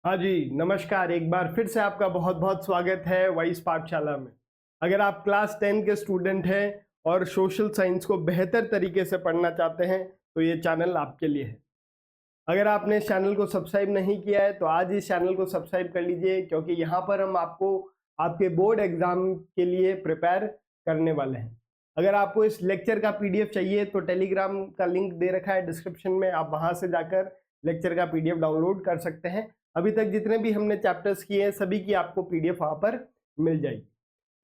हाँ जी, नमस्कार। एक बार फिर से आपका बहुत बहुत स्वागत है वाइस पाठशाला में। अगर आप क्लास 10 के स्टूडेंट हैं और सोशल साइंस को बेहतर तरीके से पढ़ना चाहते हैं तो ये चैनल आपके लिए है। अगर आपने इस चैनल को सब्सक्राइब नहीं किया है तो आज इस चैनल को सब्सक्राइब कर लीजिए, क्योंकि यहाँ पर हम आपको आपके बोर्ड एग्जाम के लिए प्रिपेयर करने वाले हैं। अगर आपको इस लेक्चर का पीडीएफ चाहिए तो टेलीग्राम का लिंक दे रखा है डिस्क्रिप्शन में, आप वहां से जाकर लेक्चर का पीडीएफ डाउनलोड कर सकते हैं। अभी तक जितने भी हमने चैप्टर्स किए हैं सभी की आपको पीडीएफ वहां पर मिल जाएगी।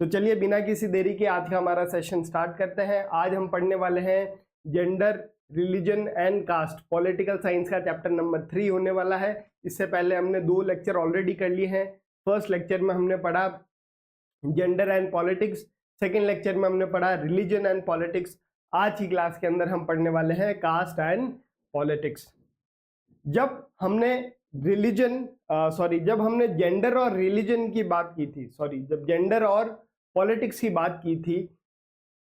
तो चलिए बिना किसी देरी के आज का हमारा सेशन स्टार्ट करते हैं। आज हम पढ़ने वाले हैं gender, religion and caste, political science का चैप्टर नंबर 3 होने वाला है। इससे पहले हमने 2 लेक्चर ऑलरेडी कर लिए हैं। फर्स्ट लेक्चर में हमने पढ़ा gender and politics, second lecture में हमने पढ़ा रिलीजन एंड पॉलिटिक्स। आज की क्लास के अंदर हम पढ़ने वाले हैं कास्ट एंड पॉलिटिक्स। जब हमने जब हमने जेंडर और रिलीजन की बात की थी, जब जेंडर और पॉलिटिक्स की बात की थी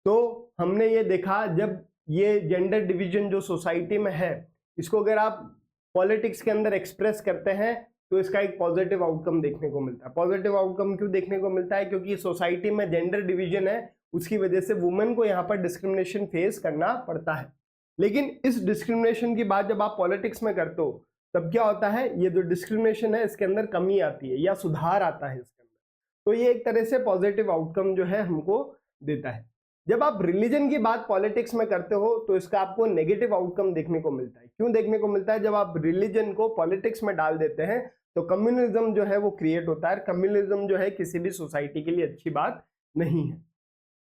तो हमने ये देखा, जब ये जेंडर डिवीजन जो सोसाइटी में है इसको अगर आप पॉलिटिक्स के अंदर एक्सप्रेस करते हैं तो इसका एक पॉजिटिव आउटकम देखने को मिलता है। पॉजिटिव आउटकम क्यों देखने को मिलता है? क्योंकि सोसाइटी में जेंडर डिवीजन है, उसकी वजह से वुमेन को यहाँ पर डिस्क्रिमिनेशन फेस करना पड़ता है। लेकिन इस डिस्क्रिमिनेशन की बात जब आप पॉलिटिक्स में करते हो तब क्या होता है, ये जो डिस्क्रिमिनेशन है इसके अंदर कमी आती है या सुधार आता है इसके अंदर। तो ये एक तरह से पॉजिटिव आउटकम जो है हमको देता है। जब आप रिलीजन की बात पॉलिटिक्स में करते हो तो इसका आपको नेगेटिव आउटकम देखने को मिलता है। क्यों देखने को मिलता है? जब आप रिलीजन को पॉलिटिक्स में डाल देते हैं तो कम्युनिज्म जो है वो क्रिएट होता है। कम्युनिज्म जो है किसी भी सोसाइटी के लिए अच्छी बात नहीं है।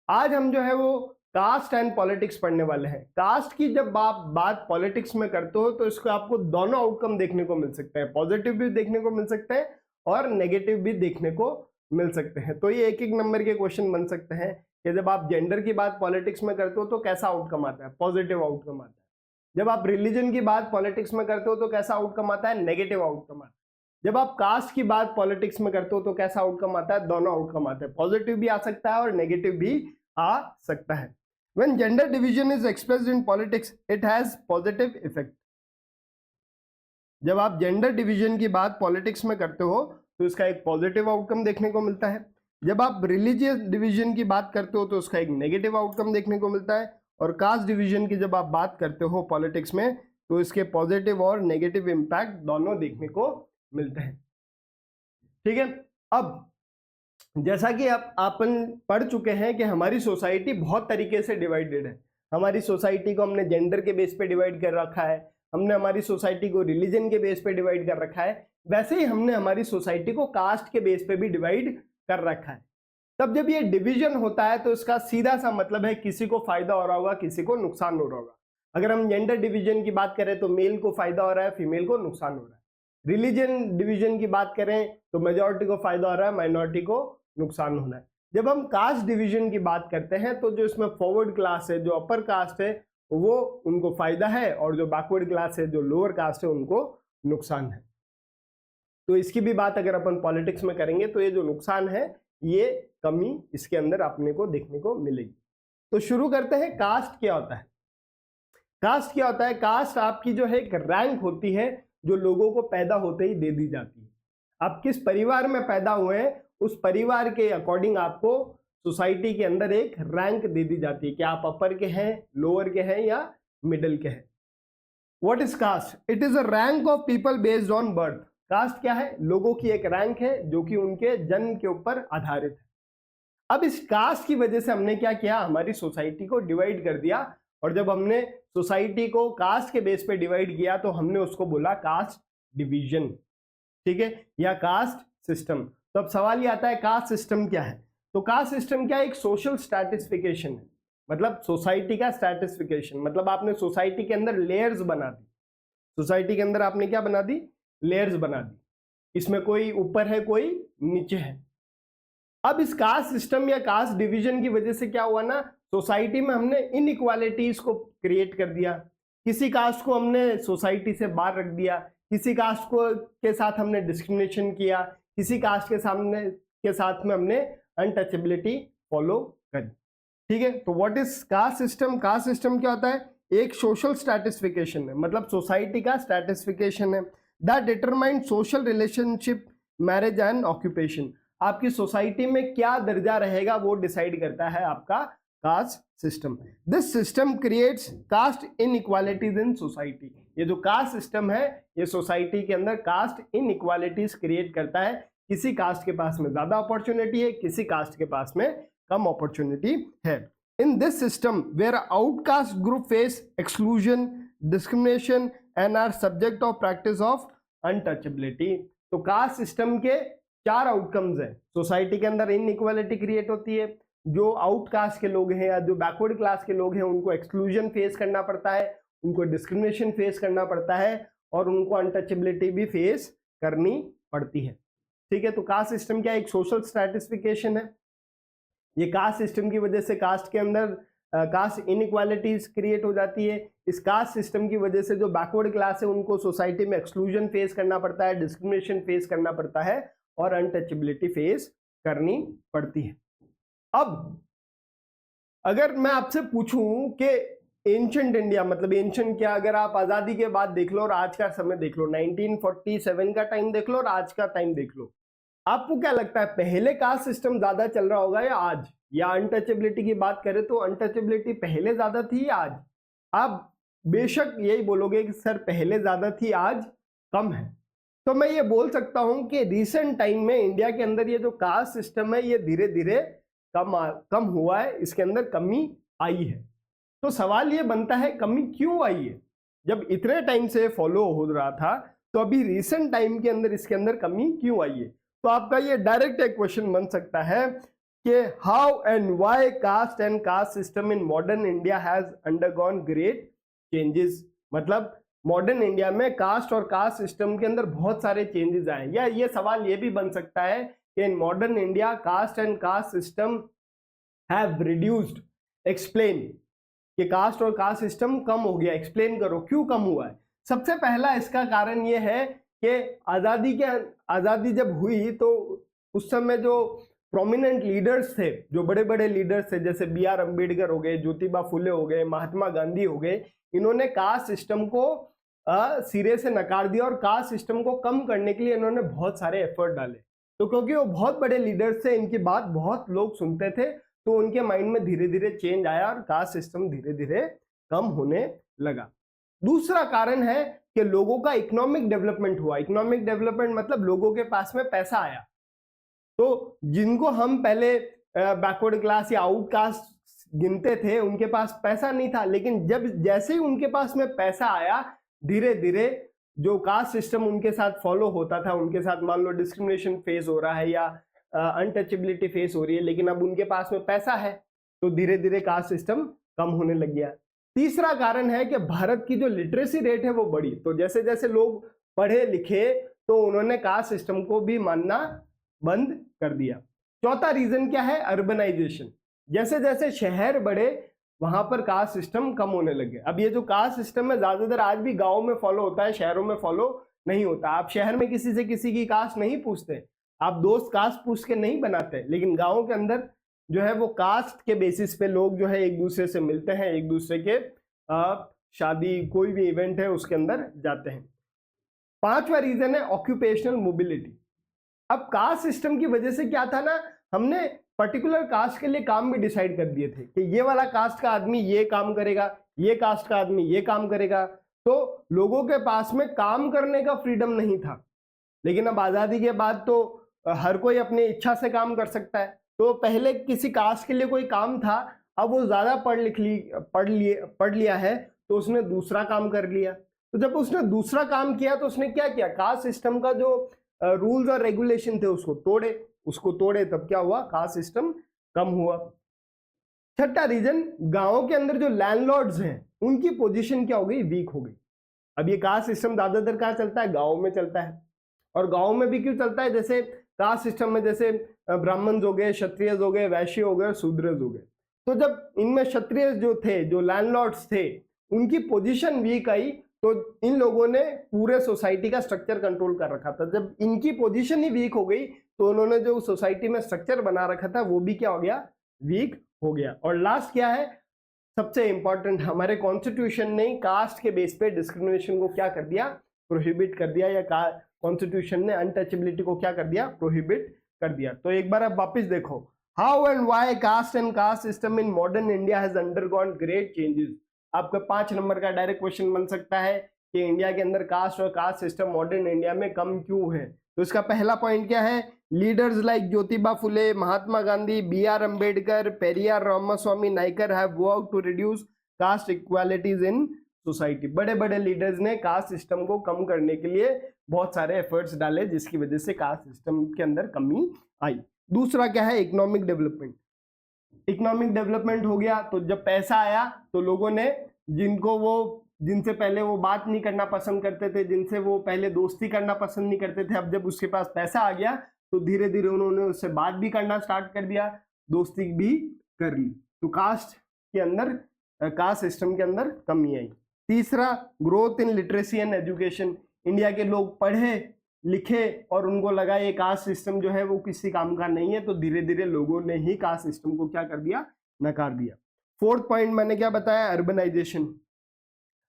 आज हम जो है वो कास्ट एंड पॉलिटिक्स पढ़ने वाले हैं। कास्ट की जब आप बात पॉलिटिक्स में करते हो तो इसको आपको दोनों आउटकम देखने को मिल सकते हैं, पॉजिटिव भी देखने को मिल सकते हैं और नेगेटिव भी देखने को मिल सकते हैं। तो ये एक एक नंबर के क्वेश्चन बन सकते हैं कि जब आप जेंडर की बात पॉलिटिक्स में करते हो तो कैसा आउटकम आता है? पॉजिटिव आउटकम आता है। जब आप रिलीजन की बात पॉलिटिक्स में करते हो तो कैसा आउटकम आता है? नेगेटिव आउटकम आता है। जब आप कास्ट की बात पॉलिटिक्स में करते हो तो कैसा आउटकम आता है? दोनों आउटकम आते हैं, पॉजिटिव भी आ सकता है और नेगेटिव भी आ सकता है। When gender division is expressed in politics, it has positive effect. जब आप जेंडर डिवीजन की बात पॉलिटिक्स में करते हो तो इसका एक पॉजिटिव आउटकम देखने को मिलता है। जब आप रिलीजियस डिवीजन की बात करते हो तो उसका एक नेगेटिव आउटकम देखने को मिलता है। और कास्ट डिवीजन की जब आप बात करते हो पॉलिटिक्स में तो इसके पॉजिटिव और नेगेटिव इंपैक्ट दोनों देखने को मिलते हैं। ठीक है, अब जैसा कि अपन पढ़ चुके हैं कि हमारी सोसाइटी बहुत तरीके से डिवाइडेड है। हमारी सोसाइटी को हमने जेंडर के बेस पे डिवाइड कर रखा है, हमने हमारी सोसाइटी को रिलीजन के बेस पे डिवाइड कर रखा है, वैसे ही हमने हमारी सोसाइटी को कास्ट के बेस पे भी डिवाइड कर रखा है। तब जब ये डिवीजन होता है तो इसका सीधा सा मतलब है किसी को फायदा हो रहा होगा, किसी को नुकसान हो रहा होगा। अगर हम जेंडर डिवीजन की बात करें तो मेल को फायदा हो रहा है, फीमेल को नुकसान हो रहा है। रिलीजन डिवीजन की बात करें तो मेजॉरिटी को फायदा हो रहा है, माइनॉरिटी को नुकसान होना है। जब हम कास्ट डिवीजन की बात करते हैं तो जो इसमें फॉरवर्ड क्लास है, जो अपर कास्ट है, वो उनको फायदा है और जो बैकवर्ड क्लास है, जो लोअर कास्ट है, उनको नुकसान है। तो इसकी भी बात अगर अपन पॉलिटिक्स में करेंगे तो ये जो नुकसान है, ये कमी इसके अंदर अपने को देखने को मिलेगी। तो शुरू करते हैं, कास्ट क्या होता है? कास्ट क्या होता है? कास्ट आपकी जो है एक रैंक होती है जो लोगों को पैदा होते ही दे दी जाती है। आप किस परिवार में पैदा हुए हैं उस परिवार के अकॉर्डिंग आपको सोसाइटी के अंदर एक रैंक दे दी जाती है कि आप अपर के हैं, लोअर के हैं या मिडिल के हैं। What is caste? It is a rank of people based on birth. Caste क्या है? लोगों की एक रैंक है जो कि उनके जन्म के ऊपर आधारित है। अब इस कास्ट की वजह से हमने क्या किया, हमारी सोसाइटी को डिवाइड कर दिया। और जब हमने सोसाइटी को कास्ट के बेस पे डिवाइड किया तो हमने उसको बोला कास्ट डिवीजन, ठीक है, या कास्ट सिस्टम। तो अब सवाल ये आता है कास्ट सिस्टम क्या है? तो कास्ट सिस्टम क्या है? एक सोशल स्ट्रैटिफिकेशन है, मतलब सोसाइटी का स्ट्रैटिफिकेशन। मतलब आपने सोसाइटी के अंदर लेयर्स बना दी। सोसाइटी के अंदर आपने क्या बना दी? लेयर्स बना दी। इसमें कोई ऊपर है, कोई नीचे है। अब इस कास्ट सिस्टम या कास्ट डिवीजन की वजह से क्या हुआ ना, सोसाइटी में हमने इनइक्वालिटीज को क्रिएट कर दिया। किसी कास्ट को हमने सोसाइटी से बाहर रख दिया, किसी कास्ट को के साथ हमने डिस्क्रिमिनेशन किया, किसी कास्ट के साथ में हमने अनटचेबिलिटी फॉलो करी। ठीक है, तो what is caste system? Caste system क्या होता है? एक सोशल स्ट्रैटिफिकेशन है, मतलब सोसाइटी का स्ट्रैटिफिकेशन है। That determine social relationship, marriage and occupation. आपकी सोसाइटी में क्या दर्जा रहेगा वो डिसाइड करता है आपका caste system. This system creates caste inequalities in society. ये जो कास्ट सिस्टम है ये सोसाइटी के अंदर कास्ट इनइक्वालिटीज क्रिएट करता है। किसी कास्ट के पास में ज्यादा अपॉर्चुनिटी है, किसी कास्ट के पास में कम अपॉर्चुनिटी है। In this system where outcast group face exclusion, discrimination and are subject of practice of untouchability. तो कास्ट सिस्टम के 4 आउटकम्स हैं। सोसाइटी के अंदर इनइक्वालिटी क्रिएट होती है, जो आउटकास्ट के लोग हैं या जो बैकवर्ड क्लास के लोग हैं उनको एक्सक्लूजन फेस करना पड़ता है, उनको डिस्क्रिमिनेशन फेस करना पड़ता है और उनको अनटचेबिलिटी भी फेस करनी पड़ती है। ठीक है, तो कास्ट सिस्टम क्या एक सोशल स्ट्रैटिफिकेशन है। ये कास्ट सिस्टम की वजह से कास्ट के अंदर कास्ट इनइक्वालिटीज क्रिएट हो जाती है। इस कास्ट सिस्टम की वजह से जो बैकवर्ड क्लास है उनको सोसाइटी में एक्सक्लूजन फेस करना पड़ता है, डिस्क्रिमिनेशन फेस करना पड़ता है और अनटचेबिलिटी फेस करनी पड़ती है। अब अगर मैं आपसे पूछूं कि एंशिएंट इंडिया, मतलब एंशिएंट क्या, अगर आप आजादी के बाद देख लो और आज का समय देख लो, 1947 का टाइम देख लो और आज का टाइम देख लो, आपको क्या लगता है पहले कास्ट सिस्टम ज्यादा चल रहा होगा या आज? या अनटचेबिलिटी की बात करें तो अनटचेबिलिटी पहले ज्यादा थी या आज? आप बेशक यही बोलोगे कि सर पहले ज्यादा थी आज कम है। तो मैं ये बोल सकता हूं कि रिसेंट टाइम में इंडिया के अंदर ये जो कास्ट सिस्टम है ये धीरे धीरे कम हुआ है, इसके अंदर कमी आई है। तो सवाल ये बनता है कमी क्यों आई है? जब इतने टाइम से फॉलो हो रहा था तो अभी रिसेंट टाइम के अंदर इसके अंदर कमी क्यों आई है? तो आपका ये डायरेक्ट एक क्वेश्चन बन सकता है कि how and why caste and caste system in modern India has undergone great changes. मतलब मॉडर्न इंडिया में कास्ट और कास्ट सिस्टम के अंदर बहुत सारे चेंजेस आए। या ये सवाल ये भी बन सकता है कि in modern India caste and caste system have reduced, explain कि कास्ट और कास्ट सिस्टम कम हो गया, एक्सप्लेन करो क्यों कम हुआ है। सबसे पहला इसका कारण ये है कि आज़ादी जब हुई तो उस समय जो प्रोमिनेंट लीडर्स थे, जो बड़े बड़े लीडर्स थे, जैसे BR अम्बेडकर हो गए, ज्योतिबा फुले हो गए, महात्मा गांधी हो गए, इन्होंने कास्ट सिस्टम को सिरे से नकार दिया और कास्ट सिस्टम को कम करने के लिए इन्होंने बहुत सारे एफर्ट डाले। तो क्योंकि वो बहुत बड़े लीडर्स थे, इनकी बात बहुत लोग सुनते थे, तो उनके माइंड में धीरे धीरे चेंज आया और कास्ट सिस्टम धीरे धीरे कम होने लगा। दूसरा कारण है कि लोगों का इकोनॉमिक डेवलपमेंट हुआ। इकोनॉमिक डेवलपमेंट मतलब लोगों के पास में पैसा आया। तो जिनको हम पहले बैकवर्ड क्लास या आउटकास्ट गिनते थे उनके पास पैसा नहीं था, लेकिन जैसे ही उनके पास में पैसा आया धीरे धीरे जो कास्ट सिस्टम उनके साथ फॉलो होता था, उनके साथ मान लो डिस्क्रिमिनेशन फेस हो रहा है या अनटचेबिलिटी फेस हो रही है, लेकिन अब उनके पास में पैसा है तो धीरे धीरे कास्ट सिस्टम कम होने लग गया। तीसरा कारण है कि भारत की जो लिटरेसी रेट है वो बढ़ी। तो जैसे जैसे लोग पढ़े लिखे तो उन्होंने कास्ट सिस्टम को भी मानना बंद कर दिया। चौथा रीजन क्या है? अर्बनाइजेशन। जैसे जैसे शहर बढ़े वहां पर कास्ट सिस्टम कम होने लगे। अब ये जो कास्ट सिस्टम है ज्यादातर आज भी गांव में फॉलो होता है, शहरों में फॉलो नहीं होता। आप शहर में किसी से किसी की कास्ट नहीं पूछते, आप दोस्त कास्ट पूछ के नहीं बनाते, लेकिन गाँव के अंदर जो है वो कास्ट के बेसिस पे लोग जो है एक दूसरे से मिलते हैं, एक दूसरे के शादी कोई भी इवेंट है उसके अंदर जाते हैं। पांचवा रीजन है ऑक्यूपेशनल मोबिलिटी। अब कास्ट सिस्टम की वजह से क्या था ना, हमने पर्टिकुलर कास्ट के लिए काम भी डिसाइड कर दिए थे कि ये वाला कास्ट का आदमी ये काम करेगा, ये कास्ट का आदमी ये काम करेगा। तो लोगों के पास में काम करने का फ्रीडम नहीं था। लेकिन अब आजादी के बाद तो हर कोई अपनी इच्छा से काम कर सकता है। तो पहले किसी कास्ट के लिए कोई काम था, अब वो ज्यादा पढ़ लिया है तो उसने दूसरा काम कर लिया। तो जब उसने दूसरा काम किया तो उसने क्या किया, कास्ट सिस्टम का जो रूल्स और रेगुलेशन थे उसको तोड़े, तब क्या हुआ, कास्ट सिस्टम कम हुआ। छठा रीजन, गांवों के अंदर जो लैंडलॉर्ड्स हैं उनकी पोजीशन क्या हो गई, वीक हो गई। अब ये कास्ट सिस्टम ज्यादातर कहाँ चलता है, गाँव में चलता है। और गाँव में भी क्यों चलता है, जैसे कास्ट सिस्टम में जैसे ब्राह्मण हो गए, क्षत्रिय हो गए, वैश्य हो गए, शूद्र हो गए। तो जब इनमें क्षत्रिय जो थे, जो लैंडलॉर्ड्स थे, उनकी पोजीशन वीक आई तो इन लोगों ने पूरे सोसाइटी का स्ट्रक्चर कंट्रोल कर रखा था। जब इनकी पोजीशन ही वीक हो गई तो उन्होंने जो सोसाइटी में स्ट्रक्चर बना रखा था वो भी क्या हो गया, वीक हो गया। और लास्ट क्या है, सबसे इंपॉर्टेंट, हमारे कॉन्स्टिट्यूशन ने कास्ट के बेस पे डिस्क्रिमिनेशन को क्या कर दिया, प्रोहिबिट कर दिया, या कॉन्स्टिट्यूशन ने अनटचेबिलिटी को क्या कर दिया, प्रोहिबिट कर दिया। तो एक बार आप वापस देखो, how and why caste and caste system in modern India has undergone great changes. आपका 5 नंबर का डायरेक्ट क्वेश्चन बन सकता है कि इंडिया के अंदर कास्ट और कास्ट सिस्टम मॉडर्न इंडिया में कम क्यों है। तो इसका पहला पॉइंट क्या है, leaders like Jyotiba Phule, Mahatma Gandhi, B.R. Ambedkar, Periyar Ramaswamy Naicker have worked to reduce caste equalities in society. बड़े बड़े लीडर्स ने कास्ट सिस्टम को कम करने के लिए बहुत सारे एफर्ट्स डाले, जिसकी वजह से कास्ट सिस्टम के अंदर कमी आई। दूसरा क्या है, इकोनॉमिक डेवलपमेंट। इकोनॉमिक डेवलपमेंट हो गया तो जब पैसा आया तो लोगों ने जिनसे पहले वो बात नहीं करना पसंद करते थे, जिनसे वो पहले दोस्ती करना पसंद नहीं करते थे, अब जब उसके पास पैसा आ गया तो धीरे धीरे उन्होंने उससे बात भी करना स्टार्ट कर दिया, दोस्ती भी कर ली। तो कास्ट सिस्टम के अंदर कमी आई। तीसरा, growth in literacy and education. India के लोग पढ़े लिखे और उनको लगा ये कास्ट सिस्टम जो है वो किसी काम का नहीं है, तो धीरे धीरे लोगों ने ही कास्ट सिस्टम को क्या कर दिया, नकार दिया। फोर्थ पॉइंट मैंने क्या बताया, अर्बनाइजेशन।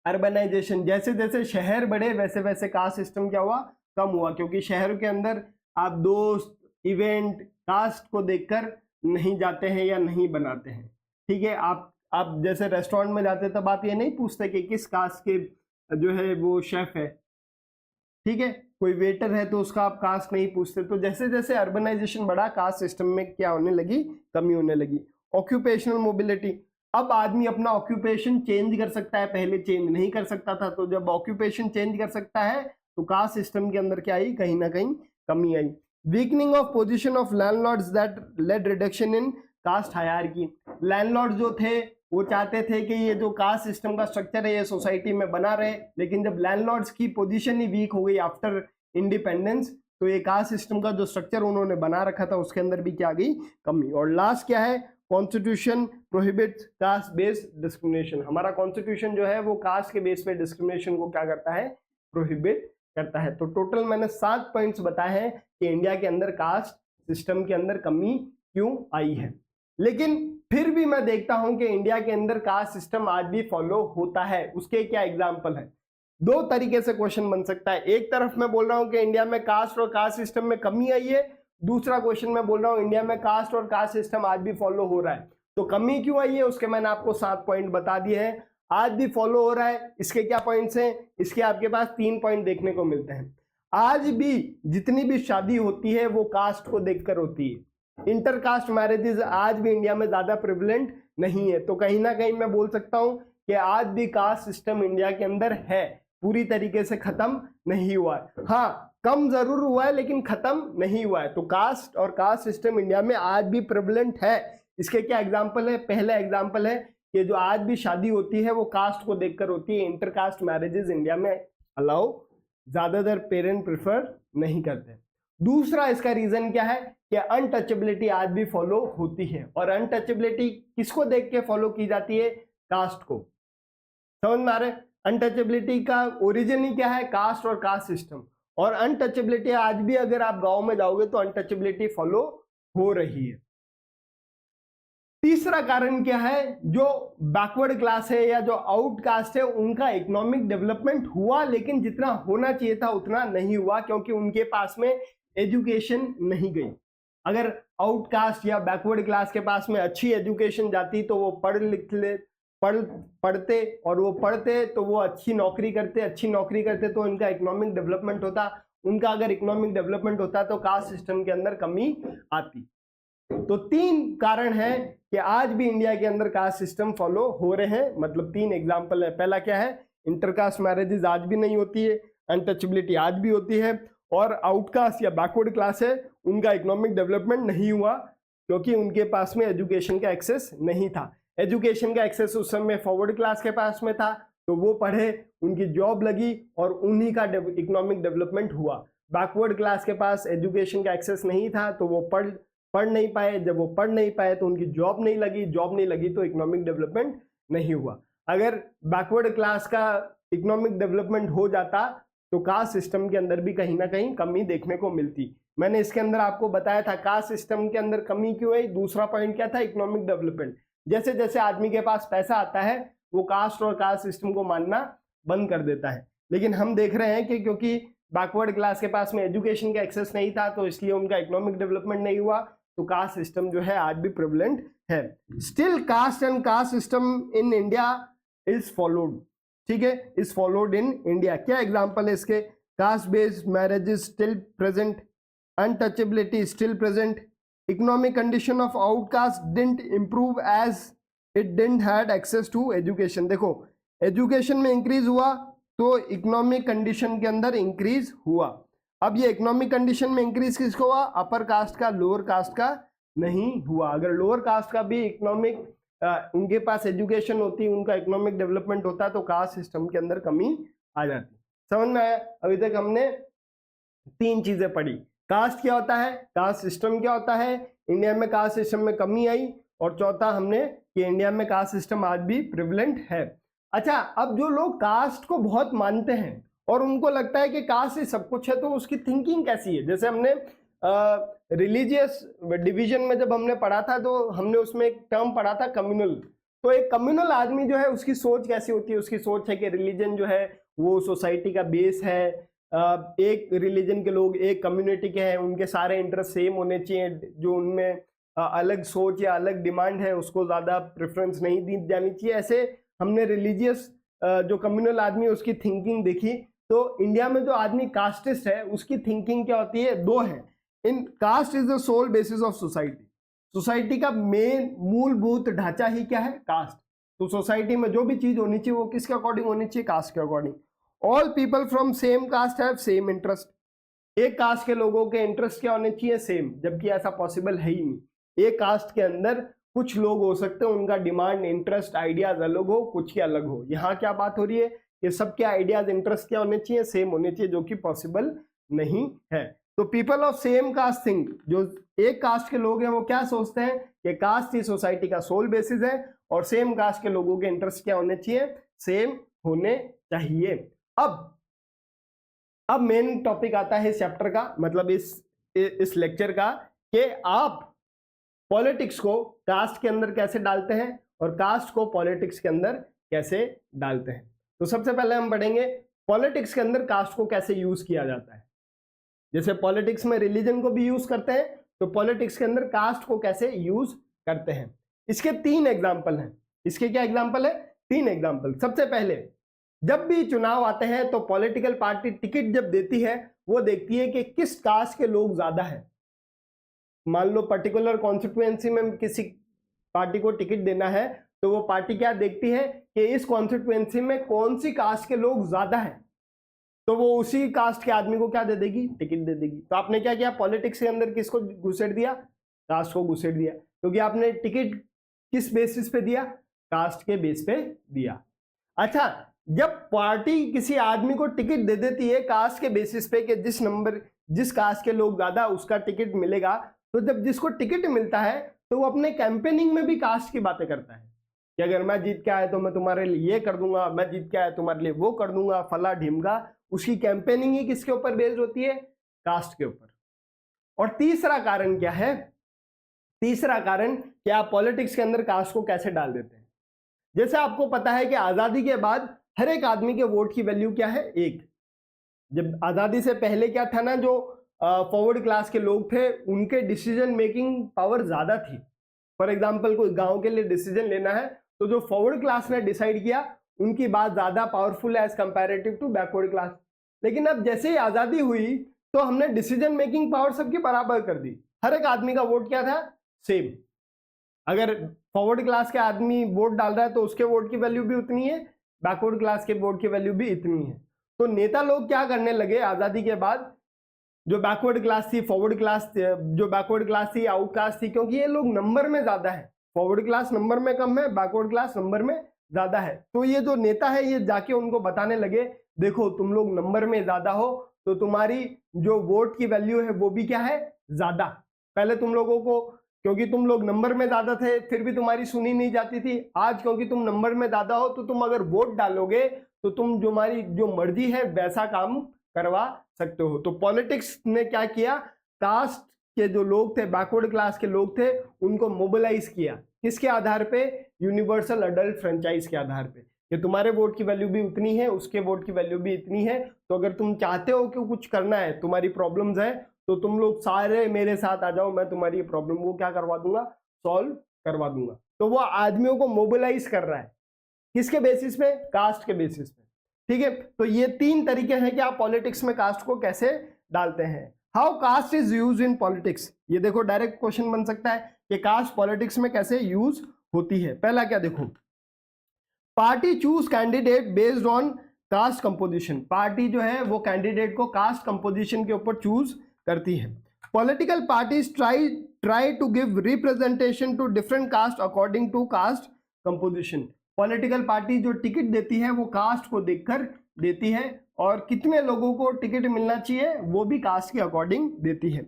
अर्बनाइजेशन, जैसे जैसे शहर बढ़े वैसे वैसे कास्ट सिस्टम क्या हुआ, कम हुआ, क्योंकि शहर के अंदर आप दोस्त, इवेंट, कास्ट को देखकर नहीं जाते हैं या नहीं बनाते हैं। ठीक है, आप जैसे रेस्टोरेंट में जाते तब आप ये नहीं पूछते कि किस कास्ट के जो है वो शेफ है। ठीक है, कोई वेटर है तो उसका आप कास्ट नहीं पूछते। तो जैसे जैसे अर्बनाइजेशन बढ़ा, कास्ट सिस्टम में क्या होने लगी, कमी होने लगी। ऑक्यूपेशनल मोबिलिटी, अब आदमी अपना ऑक्यूपेशन चेंज कर सकता है, पहले चेंज नहीं कर सकता था। तो जब ऑक्यूपेशन चेंज कर सकता है तो कास्ट सिस्टम के अंदर क्या आई, कहीं ना कहीं कमी आई। Weakening of position of landlords that led reduction in caste hierarchy. Landlord जो थे वो चाहते थे कि ये जो कास्ट सिस्टम का स्ट्रक्चर है ये सोसाइटी में बना रहे, लेकिन जब लैंडलॉर्ड्स की पोजीशन ही वीक हो गई आफ्टर इंडिपेंडेंस, तो ये कास्ट सिस्टम का जो स्ट्रक्चर उन्होंने बना रखा था उसके अंदर भी क्या आ गई, कमी। और लास्ट क्या है, constitution prohibits cast based discrimination. हमारा कॉन्स्टिट्यूशन जो है वो कास्ट के बेस पे डिस्क्रिमिनेशन को क्या करता है, प्रोहिबिट करता है। तो टोटल मैंने 7 पॉइंट्स बताए हैं कि इंडिया के अंदर कास्ट सिस्टम के अंदर कमी क्यों आई है। लेकिन फिर भी मैं देखता हूं कि इंडिया के अंदर कास्ट सिस्टम आज भी फॉलो होता है। उसके क्या एग्जाम्पल है, 2 तरीके से क्वेश्चन बन सकता है। एक तरफ मैं बोल रहा हूं कि इंडिया में कास्ट और कास्ट सिस्टम में कमी आई है, दूसरा क्वेश्चन मैं बोल रहा हूं इंडिया में कास्ट और कास्ट सिस्टम आज भी फॉलो हो रहा है। तो कमी क्यों आई है उसके मैंने आपको 7 पॉइंट बता दिए हैं। आज भी फॉलो हो रहा है, इसके क्या पॉइंट्स हैं, इसके आपके पास 3 पॉइंट देखने को मिलते हैं। आज भी जितनी भी शादी होती है वो कास्ट को देखकर होती है। इंटरकास्ट मैरिजेज आज भी इंडिया में ज्यादा प्रिवलेंट नहीं है। तो कहीं ना कहीं मैं बोल सकता हूं कि आज भी कास्ट सिस्टम इंडिया के अंदर है, पूरी तरीके से खत्म नहीं हुआ है। हाँ, कम जरूर हुआ है लेकिन खत्म नहीं हुआ है। तो कास्ट और कास्ट सिस्टम इंडिया में आज भी प्रिवलेंट है। इसके क्या एग्जाम्पल है, पहला एग्जाम्पल है कि जो आज भी शादी होती है वो कास्ट को देखकर होती है। इंटरकास्ट मैरिजेज इंडिया में अलाउ ज्यादातर पेरेंट प्रेफर नहीं करते। दूसरा इसका रीजन क्या है कि अनटचेबिलिटी आज भी फॉलो होती है। और अनटचेबिलिटी किसको देख के फॉलो की जाती है, कास्ट को। समझ में आ रहा है, अनटचेबिलिटी का ओरिजिन ही क्या है, कास्ट और कास्ट सिस्टम। और अनटचेबिलिटी आज भी अगर आप गांव में जाओगे तो अनटचेबिलिटी फॉलो हो रही है। तीसरा कारण क्या है, जो बैकवर्ड क्लास है या जो आउटकास्ट है उनका इकोनॉमिक डेवलपमेंट हुआ, लेकिन जितना होना चाहिए था उतना नहीं हुआ, क्योंकि उनके पास में एजुकेशन नहीं गई। अगर आउटकास्ट या बैकवर्ड क्लास के पास में अच्छी एजुकेशन जाती तो वो पढ़ते और वो पढ़ते तो वो अच्छी नौकरी करते तो उनका इकोनॉमिक डेवलपमेंट होता। उनका अगर इकोनॉमिक डेवलपमेंट होता तो कास्ट सिस्टम के अंदर कमी आती। तो 3 कारण है कि आज भी इंडिया के अंदर कास्ट सिस्टम फॉलो हो रहे हैं। मतलब 3 एग्जाम्पल है। पहला क्या है, इंटरकास्ट मैरिजेज आज भी नहीं होती है, अनटचेबिलिटी आज भी होती है, और आउटकास्ट या बैकवर्ड क्लास है उनका इकोनॉमिक डेवलपमेंट नहीं हुआ क्योंकि उनके पास में एजुकेशन का एक्सेस नहीं था। एजुकेशन का एक्सेस उस समय फॉरवर्ड क्लास के पास में था, तो वो पढ़े, उनकी जॉब लगी और उन्हीं का इकोनॉमिक डेवलपमेंट हुआ। बैकवर्ड क्लास के पास एजुकेशन का एक्सेस नहीं था तो वो पढ़ नहीं पाए। जब वो पढ़ नहीं पाए तो उनकी जॉब नहीं लगी तो इकोनॉमिक डेवलपमेंट नहीं हुआ। अगर बैकवर्ड क्लास का इकोनॉमिक डेवलपमेंट हो जाता तो कास्ट सिस्टम के अंदर भी कहीं ना कहीं कमी देखने को मिलती। मैंने इसके अंदर आपको बताया था कास्ट सिस्टम के अंदर कमी क्यों है। दूसरा पॉइंट क्या था, इकोनॉमिक डेवलपमेंट। जैसे जैसे आदमी के पास पैसा आता है वो कास्ट और कास्ट सिस्टम को मानना बंद कर देता है। लेकिन हम देख रहे हैं कि क्योंकि बैकवर्ड क्लास के पास में एजुकेशन का एक्सेस नहीं था तो इसलिए उनका इकोनॉमिक डेवलपमेंट नहीं हुआ, तो कास्ट सिस्टम जो है आज भी प्रेवलेंट है। Still caste and caste system in India is followed, ठीक है, इज फॉलोड इन इंडिया। क्या एग्जांपल है इसके? Caste based marriages still present, untouchability still present, economic condition of outcast didn't improve as it didn't had access to education. देखो education में increase हुआ तो economic condition के अंदर इंक्रीज हुआ। अब ये इकोनॉमिक कंडीशन में इंक्रीज किसको हुआ? अपर कास्ट का, लोअर कास्ट का नहीं हुआ। अगर लोअर कास्ट का भी इकोनॉमिक उनके पास एजुकेशन होती, उनका इकोनॉमिक डेवलपमेंट होता तो कास्ट सिस्टम के अंदर कमी आ जाती। समझ में आया? अभी तक हमने 3 चीजें पढ़ी। कास्ट क्या होता है, कास्ट सिस्टम क्या होता है, इंडिया में कास्ट सिस्टम में कमी आई, और चौथा हमने कि इंडिया में कास्ट सिस्टम आज भी प्रिवलेंट है। अच्छा, अब जो लोग कास्ट को बहुत मानते हैं और उनको लगता है कि कास्ट ही सब कुछ है, तो उसकी थिंकिंग कैसी है? जैसे हमने रिलीजियस डिवीजन में जब हमने पढ़ा था तो हमने उसमें एक टर्म पढ़ा था कम्युनल। तो एक कम्युनल आदमी जो है उसकी सोच कैसी होती है? उसकी सोच है कि रिलीजन जो है वो सोसाइटी का बेस है, एक रिलीजन के लोग एक कम्युनिटी के हैं, उनके सारे इंटरेस्ट सेम होने चाहिए, जो उनमें अलग सोच या अलग डिमांड है उसको ज्यादा प्रेफरेंस नहीं दी जानी चाहिए। ऐसे हमने रिलीजियस जो कम्युनल आदमी है उसकी थिंकिंग देखी। तो इंडिया में जो आदमी कास्टिस्ट है उसकी थिंकिंग क्या होती है? 2 है। In caste is the sole basis of society. Society का मेन मूलभूत ढांचा ही क्या है? कास्ट। तो सोसाइटी में जो भी चीज होनी चाहिए वो किसके अकॉर्डिंग होनी चाहिए? कास्ट के according. All people from same caste have same interest. एक कास्ट के लोगों के इंटरेस्ट क्या होने चाहिए? सेम, जबकि ऐसा पॉसिबल है ही नहीं। एक कास्ट के अंदर कुछ लोग हो सकते हैं उनका डिमांड, इंटरेस्ट, आइडियाज अलग हो, कुछ के अलग हो। यहाँ क्या बात हो रही है कि सबके आइडियाज, इंटरेस्ट क्या होने चाहिए? सेम होने चाहिए, जो कि पॉसिबल नहीं है। तो people of same caste think, जो एक कास्ट के लोग हैं वो क्या सोचते हैं कि कास्ट ही सोसाइटी का सोल बेसिस है, और सेम कास्ट के लोगों के इंटरेस्ट क्या होने चाहिए? सेम होने चाहिए। अब मेन टॉपिक आता है इस चैप्टर का, मतलब इस लेक्चर का, कि आप पॉलिटिक्स को कास्ट के अंदर कैसे डालते हैं और कास्ट को पॉलिटिक्स के अंदर कैसे डालते हैं। तो सबसे पहले हम पढ़ेंगे पॉलिटिक्स के अंदर कास्ट को कैसे यूज किया जाता है। जैसे पॉलिटिक्स में रिलीजन को भी यूज करते हैं, तो पॉलिटिक्स के अंदर कास्ट को कैसे यूज करते हैं। इसके 3 एग्जाम्पल हैं। इसके क्या एग्जाम्पल है? 3 एग्जाम्पल। सबसे पहले, जब भी चुनाव आते हैं तो पॉलिटिकल पार्टी टिकट जब देती है वो देखती है कि किस कास्ट के लोग ज्यादा है। मान लो पर्टिकुलर कॉन्स्टिट्यूएंसी में किसी पार्टी को टिकट देना है, तो वो पार्टी क्या देखती है कि इस कॉन्स्टिट्यूएंसी में कौन सी कास्ट के लोग ज्यादा है, तो वो उसी कास्ट के आदमी को क्या दे देगी? टिकट दे देगी। तो आपने क्या किया? पॉलिटिक्स के अंदर किसको घुसेड़ दिया? कास्ट को घुसेड़ दिया, क्योंकि आपने टिकट किस बेसिस पे दिया? कास्ट के बेस पे दिया। अच्छा, जब पार्टी किसी आदमी को टिकट दे देती है कास्ट के बेसिस पे कि जिस कास्ट के लोग ज्यादा उसका टिकट मिलेगा, तो जब जिसको टिकट मिलता है तो वो अपने कैंपेनिंग में भी कास्ट की बातें करता है कि अगर मैं जीत के आया तो मैं तुम्हारे लिए ये कर दूंगा, मैं जीत के आया तुम्हारे लिए वो कर दूंगा, फला ढिमका। उसकी कैंपेनिंग ही किसके ऊपर बेस्ड होती है? कास्ट के ऊपर। और तीसरा कारण क्या है? तीसरा कारण कि आप पॉलिटिक्स के अंदर कास्ट को कैसे डाल देते हैं। जैसे आपको पता है कि आजादी के बाद हर एक आदमी के वोट की वैल्यू क्या है? 1। जब आजादी से पहले क्या था ना, जो फॉरवर्ड क्लास के लोग थे उनके डिसीजन मेकिंग पावर ज्यादा थी। फॉर एग्जांपल कोई गांव के लिए डिसीजन लेना है तो जो फॉरवर्ड क्लास ने डिसाइड किया उनकी बात ज्यादा पावरफुल है as comparative to backward class. लेकिन अब जैसे ही आजादी हुई तो हमने डिसीजन मेकिंग पावर सबकी बराबर कर दी। हर एक आदमी का वोट क्या था? सेम। अगर फॉरवर्ड क्लास के आदमी वोट डाल रहा है तो उसके वोट की वैल्यू भी उतनी है, बैकवर्ड क्लास के वोट की वैल्यू भी इतनी है। तो नेता लोग क्या करने लगे आजादी के बाद, जो बैकवर्ड क्लास थी, फॉरवर्ड क्लास, जो बैकवर्ड क्लास थी, आउटकास्ट थी, क्योंकि ये लोग नंबर में ज्यादा है, फॉरवर्ड क्लास नंबर में कम है, बैकवर्ड क्लास नंबर में ज्यादा है। तो ये जो नेता है ये जाके उनको बताने लगे, देखो तुम लोग नंबर में ज्यादा हो तो तुम्हारी जो वोट की वैल्यू है वो भी क्या है? ज्यादा। पहले तुम लोगों को, क्योंकि तुम लोग नंबर में ज्यादा थे, फिर भी तुम्हारी सुनी नहीं जाती थी। आज क्योंकि तुम नंबर में ज्यादा हो तो तुम अगर वोट डालोगे तो तुम तुम्हारी जो मर्जी है वैसा काम करवा सकते हो। तो पॉलिटिक्स ने क्या किया? कास्ट के जो लोग थे, बैकवर्ड क्लास के लोग थे, उनको मोबिलाइज किया। किसके आधार पे? यूनिवर्सल अडल्ट फ्रेंचाइज के आधार पे। कि तुम्हारे वोट की वैल्यू भी उतनी है, उसके वोट की वैल्यू भी इतनी है, तो अगर तुम चाहते हो कि कुछ करना है, तुम्हारी प्रॉब्लम्स है, तो तुम लोग सारे मेरे साथ आ जाओ, मैं तुम्हारी प्रॉब्लम को क्या करवा दूंगा, सॉल्व करवा दूंगा। तो वो आदमियों को मोबिलाइज कर रहा है, किसके बेसिस पे, कास्ट के बेसिस पे। ठीक है, तो ये 3 तरीके हैं कि आप पॉलिटिक्स में कास्ट को कैसे डालते हैं। How caste is use in politics, ये देखो डायरेक्ट क्वेश्चन बन सकता है कि कास्ट पॉलिटिक्स में कैसे यूज होती है। पहला क्या देखो, party choose candidate based on caste composition, party जो है वो कैंडिडेट को कास्ट कंपोजिशन के ऊपर चूज करती है। Political parties try to give representation to different caste according to caste composition, political party जो टिकट देती है वो कास्ट को देखकर देती है, और कितने लोगों को टिकट मिलना चाहिए वो भी कास्ट के अकॉर्डिंग देती है।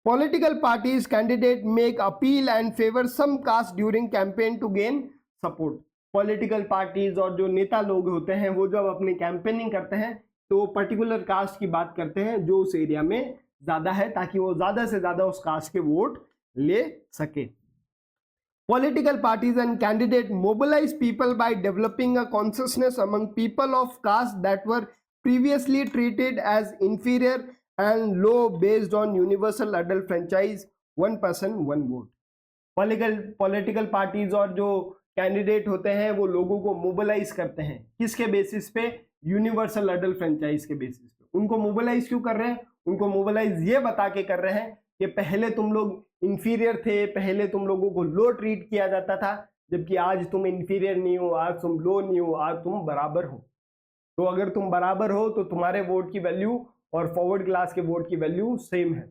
Political parties candidate make appeal and favour some caste during campaign to gain support, political parties और जो नेता लोग होते हैं वो जब अपनी कैंपेनिंग करते हैं तो पर्टिकुलर कास्ट की बात करते हैं जो उस एरिया में ज्यादा है, ताकि वो ज्यादा से ज्यादा उस कास्ट के वोट ले सके। Political parties and candidate mobilize people by developing a consciousness among people of caste that were previously treated as inferior and low based on universal adult franchise, one person one vote. Political parties और जो candidate होते हैं वो लोगों को mobilise करते हैं, किसके बेसिस पे, यूनिवर्सल अडल्ट फ्रेंचाइज के बेसिस पे। उनको मोबिलाइज क्यों कर रहे हैं, उनको मोबिलाइज ये बता के कर रहे हैं कि पहले तुम लोग इंफीरियर थे, पहले तुम लोगों को लो ट्रीट किया जाता था, जबकि आज तुम इंफीरियर नहीं हो, आज तुम लो नहीं हो, आज तुम बराबर हो। तो अगर तुम बराबर हो तो तुम्हारे वोट की वैल्यू और फॉरवर्ड क्लास के वोट की वैल्यू सेम है,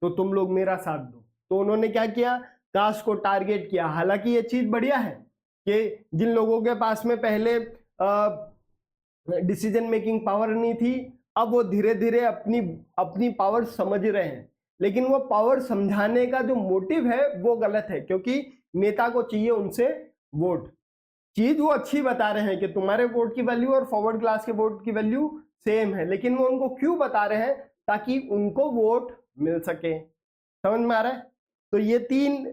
तो तुम लोग मेरा साथ दो। तो उन्होंने क्या किया, कास्ट को टारगेट किया। हालांकि ये चीज बढ़िया है कि जिन लोगों के पास में पहले डिसीजन मेकिंग पावर नहीं थी, अब वो धीरे धीरे अपनी पावर समझ रहे हैं, लेकिन वो पावर समझाने का जो मोटिव है वो गलत है, क्योंकि नेता को चाहिए उनसे वोट। चीज वो अच्छी बता रहे हैं कि तुम्हारे वोट की वैल्यू और फॉरवर्ड क्लास के वोट की वैल्यू सेम है, लेकिन वो उनको क्यों बता रहे हैं, ताकि उनको वोट मिल सके। समझ में आ रहा है? तो ये 3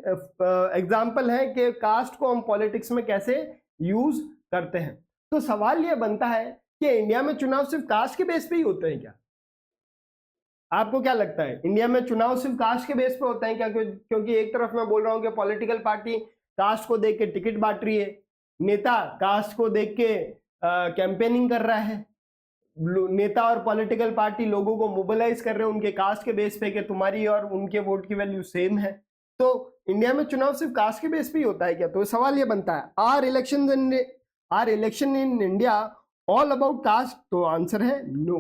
एग्जाम्पल है कि कास्ट को हम पॉलिटिक्स में कैसे यूज करते हैं। तो सवाल ये बनता है कि इंडिया में चुनाव सिर्फ कास्ट के बेस पे ही होते हैं क्या? आपको क्या लगता है, इंडिया में चुनाव सिर्फ कास्ट के बेस पे होता है क्या? क्योंकि एक तरफ मैं बोल रहा हूं कि पॉलिटिकल पार्टी कास्ट को देख के टिकट बांट रही है, नेता कास्ट को देख के कैंपेनिंग कर रहा है, नेता और पॉलिटिकल पार्टी लोगों को मोबिलाइज कर रहे हैं उनके कास्ट के बेस पे कि तुम्हारी और उनके वोट की वैल्यू सेम है। तो इंडिया में चुनाव सिर्फ कास्ट के बेस पे ही होता है क्या? तो सवाल ये बनता है, are election in India all about caste? तो आंसर है नो।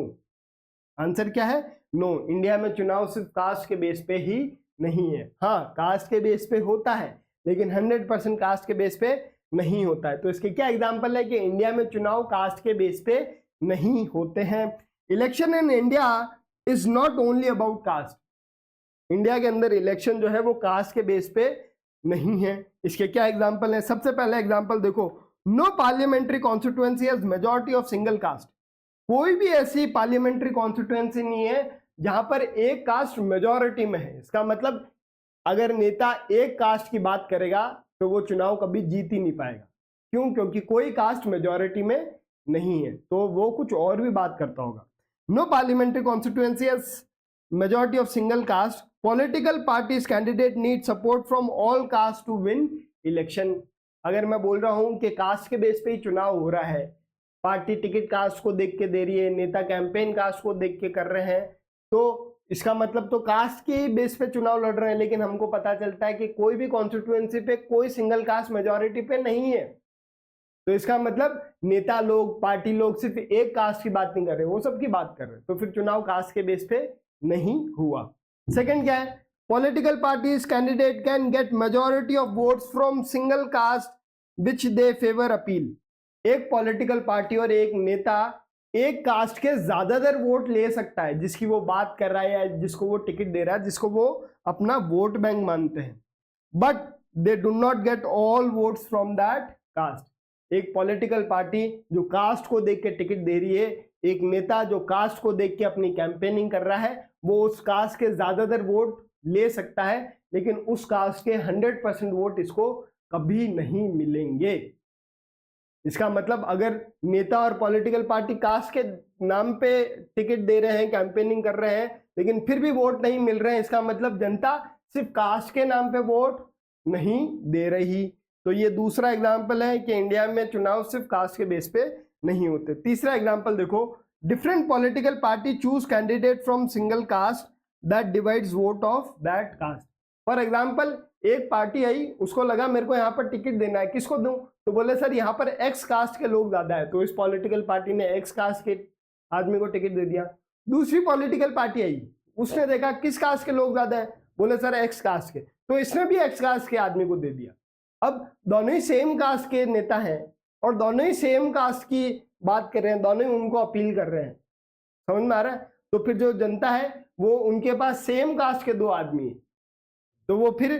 आंसर क्या है? नो, इंडिया में चुनाव सिर्फ कास्ट के बेस पे ही नहीं है। हाँ, कास्ट के बेस पे होता है, लेकिन 100% कास्ट के बेस पे नहीं होता है। तो इसके क्या एग्जांपल है कि इंडिया में चुनाव कास्ट के बेस पे नहीं होते हैं। Election in India is not only about cast, India के अंदर इलेक्शन जो है वो कास्ट के बेस पे नहीं है। इसके क्या एग्जांपल है? सबसे पहला एग्जांपल देखो, no parliamentary constituency has majority of single caste, कोई भी ऐसी पार्लियामेंट्री कॉन्स्टिट्यूएंसी नहीं है जहां पर एक कास्ट मेजॉरिटी में है। इसका मतलब अगर नेता एक कास्ट की बात करेगा तो वो चुनाव कभी जीत ही नहीं पाएगा। क्यों? क्योंकि कोई कास्ट मेजॉरिटी में नहीं है, तो वो कुछ और भी बात करता होगा। No parliamentary constituency has majority of single caste, political parties candidate need support from all caste to win election. अगर मैं बोल रहा हूं कि कास्ट के बेस पे ही चुनाव हो रहा है, पार्टी टिकट कास्ट को देख के दे रही है, नेता कैंपेन कास्ट को देख के कर रहे हैं, तो इसका मतलब तो कास्ट के बेस पे चुनाव लड़ रहे हैं। लेकिन हमको पता चलता है कि कोई भी कॉन्स्टिट्यूएंसी पे कोई सिंगल कास्ट मेजॉरिटी पे नहीं है। तो इसका मतलब नेता लोग, पार्टी लोग सिर्फ एक कास्ट की बात नहीं कर रहे, वो सबकी बात कर रहे हैं। तो फिर चुनाव कास्ट के बेस पे नहीं हुआ। सेकंड क्या है? Political parties candidate can get majority of votes from single caste which they favour appeal. एक पॉलिटिकल पार्टी और एक नेता एक कास्ट के ज्यादातर वोट ले सकता है, जिसकी वो बात कर रहा है या जिसको वो टिकट दे रहा है, जिसको वो अपना वोट बैंक मानते हैं, but they do not get all votes from that caste. एक पॉलिटिकल पार्टी जो कास्ट को देख के टिकट दे रही है, एक नेता जो कास्ट को देख के अपनी कैंपेनिंग कर रहा है, वो उस कास्ट के ज्यादातर वोट ले सकता है, लेकिन उस कास्ट के 100% वोट इसको कभी नहीं मिलेंगे। इसका मतलब अगर नेता और पॉलिटिकल पार्टी कास्ट के नाम पे टिकट दे रहे हैं, कैंपेनिंग कर रहे हैं, लेकिन फिर भी वोट नहीं मिल रहे हैं, इसका मतलब जनता सिर्फ कास्ट के नाम पे वोट नहीं दे रही। तो ये दूसरा एग्जाम्पल है कि इंडिया में चुनाव सिर्फ कास्ट के बेस पे नहीं होते। तीसरा एग्जाम्पल देखो, different political party choose candidate from single caste that divides vote of that caste. For example, एक पार्टी आई, उसको लगा मेरे को यहाँ पर टिकट देना है, किसको दूं? तो बोले सर यहाँ पर एक्स कास्ट के लोग ज्यादा है, तो इस पॉलिटिकल पार्टी ने एक्स कास्ट के आदमी को टिकट दे दिया। दूसरी पॉलिटिकल पार्टी आई, उसने देखा किस कास्ट के लोग ज्यादा है, बोले सर एक्स कास्ट के, तो इसने भी एक्स कास्ट के आदमी को दे दिया। अब दोनों ही सेम कास्ट के नेता हैं और दोनों ही सेम कास्ट की बात कर रहे हैं, दोनों ही उनको अपील कर रहे हैं, समझ में आ रहा है? तो फिर जो जनता है वो, उनके पास सेम कास्ट के दो आदमी है, तो वो फिर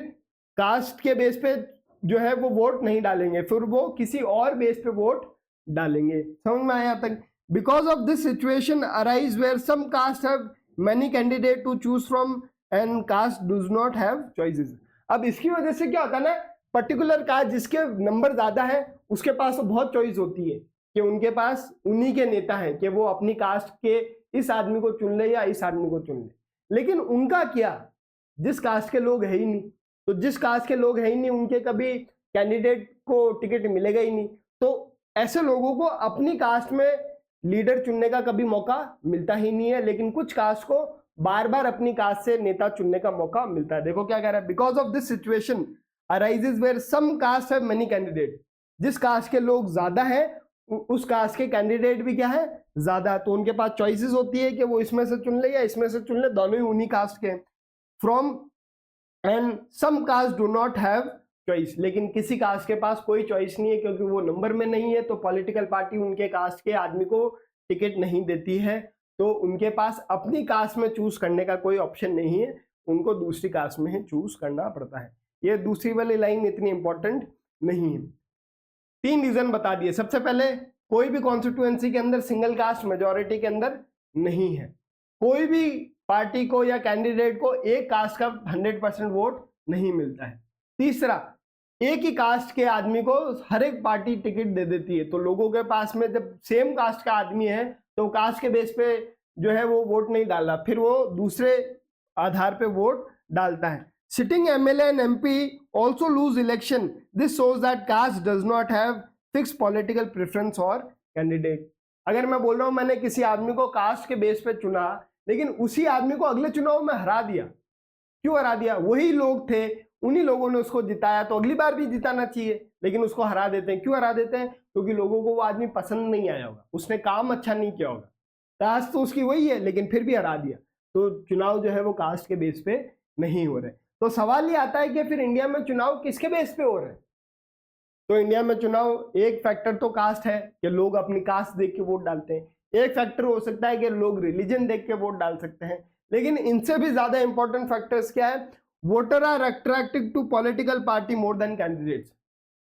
कास्ट के बेस पे जो है वो वोट नहीं डालेंगे, फिर वो किसी और बेस पे वोट डालेंगे। समझ में आया तक? Because of this situation arise where some caste have many candidate to choose from and caste does not have choices. अब इसकी वजह से क्या होता है ना, पर्टिकुलर कास्ट जिसके नंबर ज्यादा है उसके पास तो बहुत चॉइस होती है कि उनके पास उन्हीं के नेता हैं कि वो अपनी कास्ट के इस आदमी को चुन ले या इस आदमी को चुन ले। लेकिन उनका क्या, जिस कास्ट के लोग है ही नहीं, तो जिस कास्ट के लोग है ही नहीं उनके कभी कैंडिडेट को टिकट मिलेगा ही नहीं। तो ऐसे लोगों को अपनी कास्ट में लीडर चुनने का कभी मौका मिलता ही नहीं है, लेकिन कुछ कास्ट को बार बार अपनी कास्ट से नेता चुनने का मौका मिलता है। देखो क्या कह रहा है, because of this situation arises where some caste have many candidate. जिस कास्ट के लोग ज्यादा है उस कास्ट के कैंडिडेट भी क्या है, ज्यादा, तो उनके पास चॉइसेस होती है कि वो इसमें से चुन ले या इसमें से चुन ले, दोनों ही उन्हीं कास्ट के। From and some caste do not have choice, लेकिन किसी कास्ट के पास कोई चॉइस नहीं है क्योंकि वो नंबर में नहीं है, तो पॉलिटिकल पार्टी उनके कास्ट के आदमी को टिकट नहीं देती है, तो उनके पास अपनी कास्ट में चूज करने का कोई ऑप्शन नहीं है, उनको दूसरी कास्ट में ही चूज करना पड़ता है। ये दूसरी वाली लाइन इतनी इंपॉर्टेंट नहीं है। 3 रीजन बता दिए। सबसे पहले, कोई भी कॉन्स्टिट्यूएंसी के अंदर सिंगल कास्ट मेजॉरिटी के अंदर नहीं है, कोई भी पार्टी को या कैंडिडेट को एक कास्ट का 100% वोट नहीं मिलता है। तीसरा, एक ही कास्ट के आदमी को हर एक पार्टी टिकट दे देती है, तो लोगों के पास में जब सेम कास्ट का आदमी है तो कास्ट के बेस पे जो है वो वोट नहीं डाला, फिर वो दूसरे आधार पे वोट डालता है। Sitting MLA and MP also lose election. This shows that caste does not have fixed political preference or candidate. अगर मैं बोल रहा हूं मैंने किसी आदमी को कास्ट के बेस पे चुना, लेकिन उसी आदमी को अगले चुनाव में हरा दिया, क्यों हरा दिया? वही लोग थे, उन्हीं लोगों ने उसको जिताया, तो अगली बार भी जिताना चाहिए, लेकिन उसको हरा देते हैं। क्यों हरा देते हैं? क्योंकि लोगों को वो आदमी पसंद नहीं आया होगा, उसने काम अच्छा नहीं किया होगा, कास्ट तो उसकी वही है लेकिन फिर भी हरा दिया। तो चुनाव जो है वो कास्ट के बेस पे नहीं हो रहे। तो सवाल ये आता है कि फिर इंडिया में चुनाव किसके बेस पे हो रहे हैं? तो इंडिया में चुनाव, एक फैक्टर तो कास्ट है कि लोग अपनी कास्ट देख के वोट डालते हैं, एक फैक्टर हो सकता है कि लोग रिलीजन देख के वोट डाल सकते हैं, लेकिन इनसे भी ज्यादा इंपॉर्टेंट फैक्टर्स क्या है? Voter are attracted to political party more than candidates.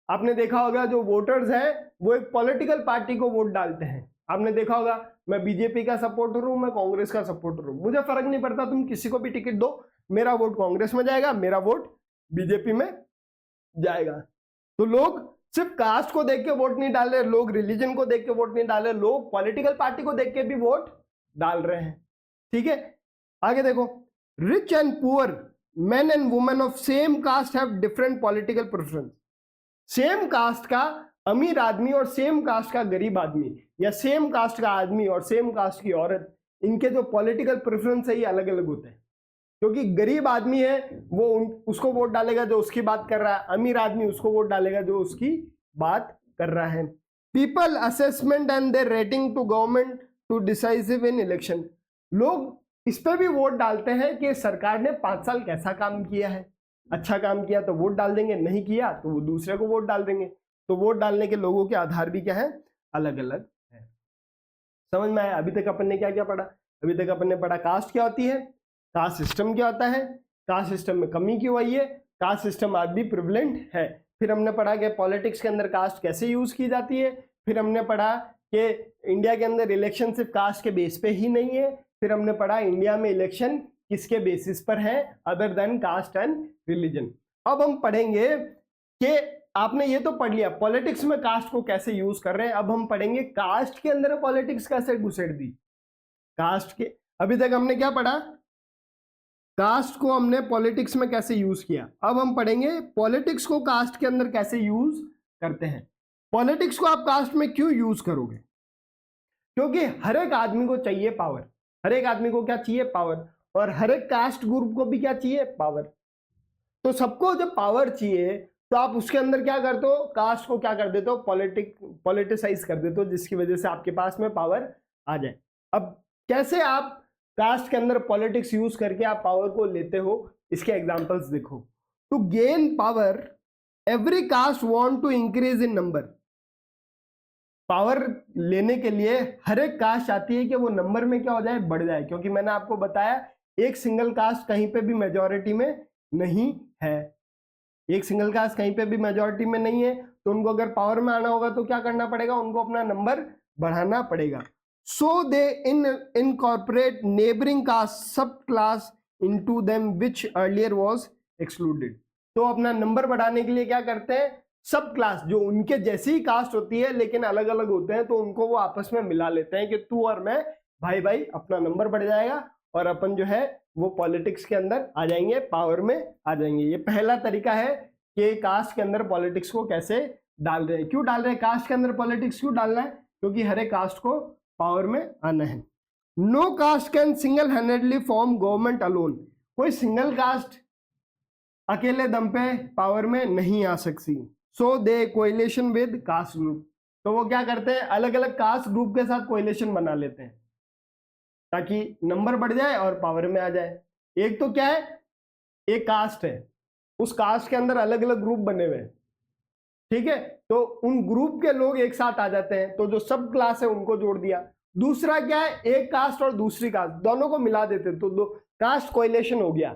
आपने देखा होगा जो वोटर्स हैं वो एक पॉलिटिकल पार्टी को वोट डालते हैं। आपने देखा होगा, मैं बीजेपी का सपोर्टर हूं, मैं कांग्रेस का सपोर्टर हूं, मुझे फर्क नहीं पड़ता, तुम किसी को भी टिकट दो, मेरा वोट कांग्रेस में जाएगा, मेरा वोट बीजेपी में जाएगा। तो लोग सिर्फ कास्ट को देख के वोट नहीं डाल रहे, लोग रिलीजन को देख के वोट नहीं डाल रहे, लोग पॉलिटिकल पार्टी को देख के भी वोट डाल रहे हैं। ठीक है, आगे देखो, rich and poor men and women of same caste have different political preference. Same caste का अमीर आदमी और सेम कास्ट का गरीब आदमी, या सेम कास्ट का आदमी और सेम कास्ट की औरत, इनके जो पॉलिटिकल प्रेफरेंस है ये अलग अलग होते हैं। क्योंकि गरीब आदमी है वो उसको वोट डालेगा जो उसकी बात कर रहा है, अमीर आदमी उसको वोट डालेगा जो उसकी बात कर रहा है। People assessment and their rating to government to decisive in election. लोग इस पे भी वोट डालते हैं कि सरकार ने 5 साल कैसा काम किया है, अच्छा काम किया तो वोट डाल देंगे, नहीं किया तो वो दूसरे को वोट डाल देंगे। तो वोट डालने के लोगों के आधार भी क्या है, अलग अलग है। समझ में आया? अभी तक अपन ने क्या क्या पढ़ा? अभी तक अपन ने पढ़ा कास्ट क्या होती है, कास्ट सिस्टम क्या होता है, कास्ट सिस्टम में कमी क्यों आई है, कास्ट सिस्टम आज भी प्रिविलेंट है। फिर हमने पढ़ा कि पॉलिटिक्स के अंदर कास्ट कैसे यूज की जाती है। फिर हमने पढ़ा कि इंडिया के अंदर इलेक्शन सिर्फ कास्ट के बेस पे ही नहीं है। फिर हमने पढ़ा इंडिया में इलेक्शन किसके बेसिस पर है, other than caste and religion. अब हम पढ़ेंगे कि आपने ये तो पढ़ लिया पॉलिटिक्स में कास्ट को कैसे यूज कर रहे हैं। अब हम पढ़ेंगे कास्ट के अंदर पॉलिटिक्स कैसे घुसेड़ दी। कास्ट के अभी तक हमने क्या पढ़ा, कास्ट को हमने पॉलिटिक्स में कैसे यूज किया। अब हम पढ़ेंगे पॉलिटिक्स को कास्ट के अंदर कैसे यूज करते हैं। पॉलिटिक्स को आप कास्ट में क्यों यूज करोगे, क्योंकि हर एक आदमी को चाहिए पावर। हर एक आदमी को क्या चाहिए, पावर। और हर एक कास्ट ग्रुप को भी क्या चाहिए, पावर। तो सबको जब पावर चाहिए तो आप उसके अंदर क्या करते हो, कास्ट को क्या कर देते हो, पॉलिटिसाइज कर देते हो, जिसकी वजह से आपके पास में पावर आ जाए। अब कैसे आप कास्ट के अंदर पॉलिटिक्स यूज करके आप पावर को लेते हो, इसके एग्जांपल्स देखो। To gain power every caste want to increase in number. Power लेने के लिए हर एक कास्ट चाहती है कि वो नंबर में क्या हो जाए, बढ़ जाए, क्योंकि मैंने आपको बताया एक सिंगल कास्ट कहीं पे भी मेजॉरिटी में नहीं है। एक सिंगल कास्ट कहीं पे भी मेजॉरिटी में नहीं है, तो उनको अगर पावर में आना होगा तो क्या करना पड़ेगा, उनको अपना नंबर बढ़ाना पड़ेगा। सो दे इनकॉर्पोरेट नेबरिंग कास्ट सब class into them which earlier was excluded. तो अपना नंबर बढ़ाने के लिए क्या करते हैं, सब क्लास जो उनके जैसी ही कास्ट होती है लेकिन अलग अलग होते हैं, तो उनको वो आपस में मिला लेते हैं कि तू और मैं भाई भाई, अपना नंबर बढ़ जाएगा और अपन जो है वो पॉलिटिक्स के अंदर आ जाएंगे, पावर में आ जाएंगे। ये पहला तरीका है कि कास्ट के अंदर पॉलिटिक्स को कैसे डाल रहे हैं। क्यों डाल रहे हैं कास्ट के अंदर पॉलिटिक्स, क्यों डालना है, क्योंकि हर एक कास्ट को पावर में आना है। No caste can single handedly form government alone. कोई सिंगल कास्ट अकेले दम पे पावर में नहीं आ सकती। So they coalition with caste group. तो वो क्या करते हैं, अलग अलग कास्ट ग्रुप के साथ कोएलिशन बना लेते हैं ताकि नंबर बढ़ जाए और पावर में आ जाए। एक तो क्या है, एक कास्ट है, उस कास्ट के अंदर अलग अलग ग्रुप बने हुए हैं, ठीक है, तो उन ग्रुप के लोग एक साथ आ जाते हैं, तो जो सब क्लास है उनको जोड़ दिया। दूसरा क्या है, एक कास्ट और दूसरी कास्ट दोनों को मिला देते, तो दो कास्ट कोएलिशन हो गया,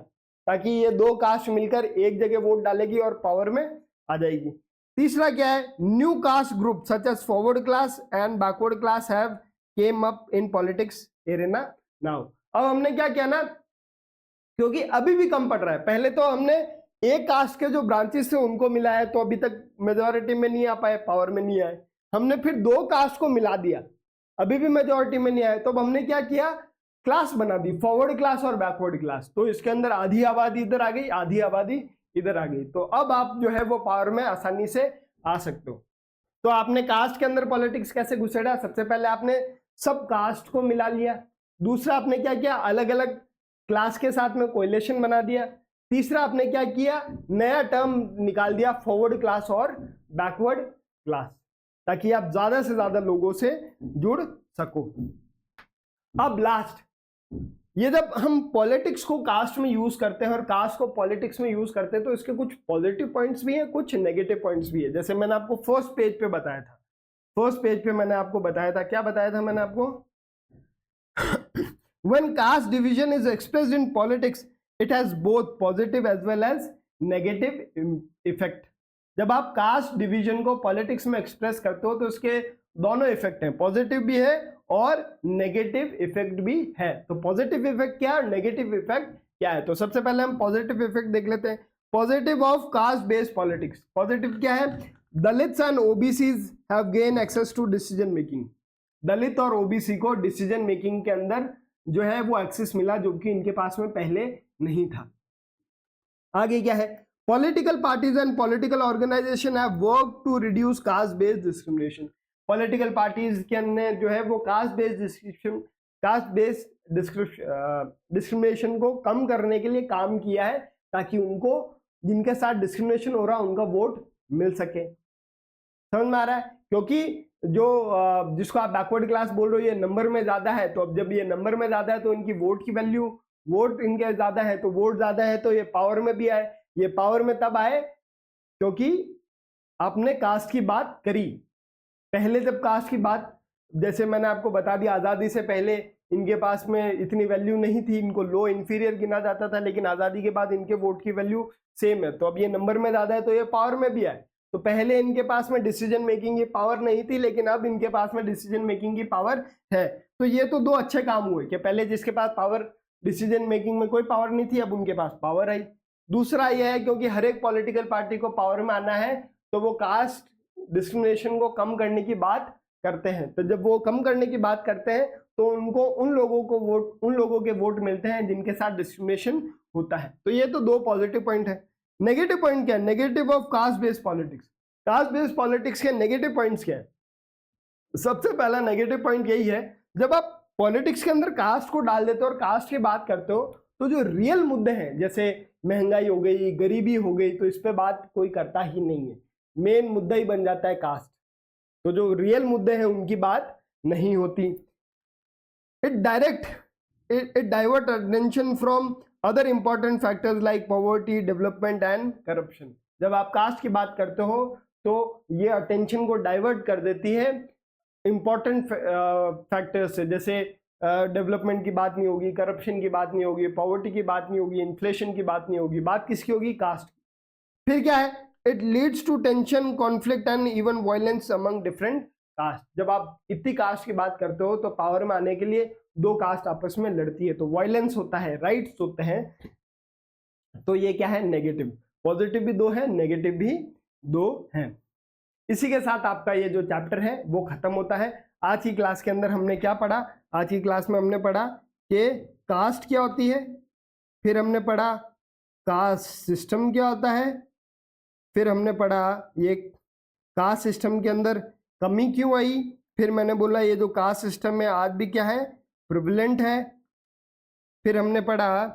ताकि ये दो कास्ट मिलकर एक जगह वोट डालेगी और पावर में आ जाएगी। तीसरा क्या है, new caste group such as forward class and backward class have came up in politics arena now. अब हमने क्या किया ना, क्योंकि अभी भी कम पड़ रहा है, पहले तो हमने एक कास्ट के जो ब्रांचेस थे उनको मिलाया, तो अभी तक मेजॉरिटी में नहीं आ पाए, पावर में नहीं आए। हमने फिर दो कास्ट को मिला दिया, अभी भी मेजॉरिटी में नहीं आए, तो अब हमने क्या किया, क्लास बना दी, फॉरवर्ड क्लास और बैकवर्ड क्लास। तो इसके अंदर आधी आबादी इधर आ गई, आधी आबादी इधर आ गई, तो अब आप जो है वो पावर में आसानी से आ सकते हो। तो आपने कास्ट के अंदर पॉलिटिक्स कैसे घुसेड़ा, सबसे पहले आपने सब कास्ट को मिला लिया। दूसरा आपने क्या किया, अलग अलग क्लास के साथ में कोएलिशन बना दिया। तीसरा आपने क्या किया, नया टर्म निकाल दिया, फॉरवर्ड क्लास और बैकवर्ड क्लास, ताकि आप ज्यादा से ज्यादा लोगों से जुड़ सको। अब लास्ट, ये जब हम पॉलिटिक्स को कास्ट में यूज करते हैं और कास्ट को पॉलिटिक्स में यूज करते हैं, तो इसके कुछ पॉजिटिव पॉइंट्स भी हैं, कुछ नेगेटिव पॉइंट्स भी है। जैसे मैंने आपको फर्स्ट पेज पे बताया था, फर्स्ट पेज पे मैंने आपको बताया था, क्या बताया था मैंने आपको, when caste division is expressed in politics it has both positive as well as negative effect। जब आप कास्ट डिवीजन को पॉलिटिक्स में एक्सप्रेस करते हो तो इसके दोनों इफेक्ट हैं, पॉजिटिव भी है और नेगेटिव इफेक्ट भी है। तो पॉजिटिव इफेक्ट क्या है, नेगेटिव इफेक्ट क्या है, तो सबसे पहले हम पॉजिटिव इफेक्ट देख लेते हैं। Positive of caste based politics, positive क्या है, Dalits and OBCs have gain access to decision making. Dalit और ओबीसी को डिसीजन मेकिंग के अंदर जो है वो एक्सेस मिला, जो कि इनके पास में पहले नहीं था। आगे क्या है, political parties and political organisation have work to reduce caste based discrimination. Political parties के अंदर जो है वो कास्ट बेस्ड डिस्क्रिमिनेशन को कम करने के लिए काम किया है, ताकि उनको जिनके साथ डिस्क्रिमिनेशन हो रहा है उनका वोट मिल सके। समझ में आ रहा है, क्योंकि जो जिसको आप बैकवर्ड क्लास बोल रहे हो ये नंबर में ज्यादा है, तो अब जब ये नंबर में ज्यादा है तो इनकी वोट की वैल्यू, वोट इनके ज्यादा है, तो वोट ज्यादा है तो ये पावर में भी आए। ये पावर में तब आए क्योंकि आपने कास्ट की बात करी। पहले जब कास्ट की बात, जैसे मैंने आपको बता दिया, आजादी से पहले इनके पास में इतनी वैल्यू नहीं थी, इनको लो इंफीरियर गिना जाता था, लेकिन आजादी के बाद इनके वोट की वैल्यू सेम है, तो अब ये नंबर में ज्यादा है तो ये पावर में भी आए। तो पहले इनके पास में डिसीजन मेकिंग की पावर नहीं थी, लेकिन अब इनके पास में डिसीजन मेकिंग की पावर है। तो ये तो दो अच्छे काम हुए कि पहले जिसके पास पावर, डिसीजन मेकिंग में कोई पावर नहीं थी, अब उनके पास पावर आई। दूसरा यह है क्योंकि हर एक पॉलिटिकल पार्टी को पावर में आना है, तो वो कास्ट डिस्क्रिमिनेशन को कम करने की बात करते हैं। तो जब वो कम करने की बात करते हैं तो उनको उन लोगों के वोट मिलते हैं जिनके साथ डिस्क्रिमिनेशन होता है। तो ये तो दो पॉजिटिव पॉइंट है। नेगेटिव पॉइंट क्या है? Negative of caste based politics. Cast based politics के नेगेटिव पॉइंट्स क्या है? सबसे पहला नेगेटिव पॉइंट यही है, जब आप पॉलिटिक्स के अंदर कास्ट को डाल देते हो और कास्ट की बात करते हो तो जो रियल मुद्दे हैं जैसे महंगाई हो गई, गरीबी हो गई, तो इस पे बात कोई करता ही नहीं है। मेन मुद्दा ही बन जाता है कास्ट। तो जो रियल मुद्दे हैं उनकी बात नहीं होती। It divert attention from other important factors like poverty, development and corruption. जब आप कास्ट की बात करते हो तो ये अटेंशन को डाइवर्ट कर देती है इंपॉर्टेंट फैक्टर्स से, जैसे डेवलपमेंट की बात नहीं होगी, करप्शन की बात नहीं होगी, पॉवर्टी की बात नहीं होगी, इन्फ्लेशन की बात नहीं होगी, बात किसकी होगी? कास्ट की। फिर क्या है? It leads to tension, conflict and even violence among different caste. जब आप इतनी कास्ट की बात करते हो तो पावर में आने के लिए दो कास्ट आपस में लड़ती है, तो वायलेंस होता है, राइट्स होते हैं। तो ये क्या है? नेगेटिव। पॉजिटिव भी दो है, नेगेटिव भी दो है। इसी के साथ आपका ये जो चैप्टर है वो खत्म होता है। आज की क्लास के अंदर हमने क्या पढ़ा? आज की क्लास में हमने पढ़ा कि कास्ट क्या होती है, फिर हमने पढ़ा कास्ट सिस्टम क्या होता है, फिर हमने पढ़ा ये कास्ट सिस्टम के अंदर कमी क्यों आई, फिर मैंने बोला ये जो कास्ट सिस्टम है आज भी क्या है? प्रिविलेंट है। फिर हमने पढ़ा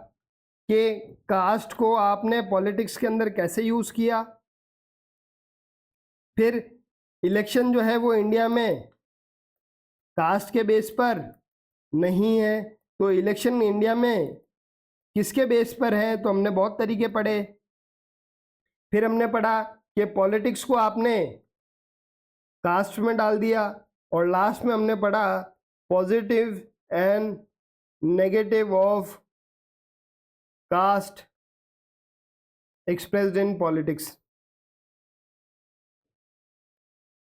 कि कास्ट को आपने पॉलिटिक्स के अंदर कैसे यूज किया। फिर इलेक्शन जो है वो इंडिया में कास्ट के बेस पर नहीं है, तो इलेक्शन इंडिया में किसके बेस पर है? तो हमने बहुत तरीके पढ़े। फिर हमने पढ़ा कि पॉलिटिक्स को आपने कास्ट में डाल दिया, और लास्ट में हमने पढ़ा positive and negative of caste expressed in politics.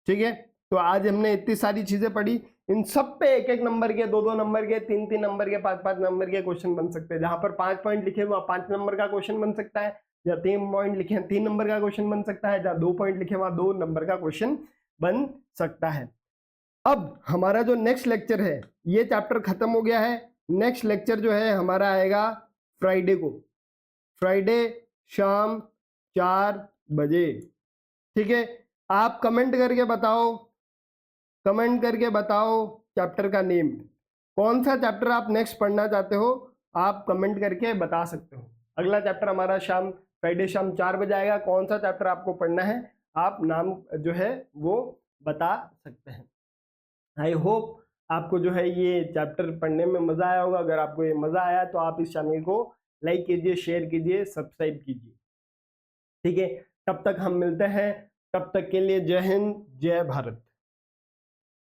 ठीक है, तो आज हमने इतनी सारी चीजें पढ़ी। इन सब पे एक एक नंबर के, दो दो नंबर के, तीन तीन नंबर के, पांच पांच नंबर के क्वेश्चन बन सकते हैं। जहां पर 5 पॉइंट लिखे हुए 5 नंबर का क्वेश्चन बन सकता है, या 3 पॉइंट लिखे हैं 3 नंबर का क्वेश्चन बन सकता है, जहां 2 पॉइंट लिखे वहां 2 नंबर का क्वेश्चन बन सकता है। अब हमारा जो नेक्स्ट लेक्चर है, ये चैप्टर खत्म हो गया है। नेक्स्ट लेक्चर जो है हमारा आएगा फ्राइडे को, फ्राइडे शाम 4 बजे। ठीक है, आप कमेंट करके बताओ चैप्टर का नेम, कौन सा चैप्टर आप नेक्स्ट पढ़ना चाहते हो, आप कमेंट करके बता सकते हो। अगला चैप्टर हमारा फ्राइडे शाम 4 बजे आएगा। कौन सा चैप्टर आपको पढ़ना है आप नाम जो है वो बता सकते हैं। आई होप आपको जो है ये चैप्टर पढ़ने में मजा आया होगा। अगर आपको ये मजा आया तो आप इस चैनल को लाइक कीजिए, शेयर कीजिए, सब्सक्राइब कीजिए। ठीक है, तब तक हम मिलते हैं, तब तक के लिए जय हिंद, जय भारत।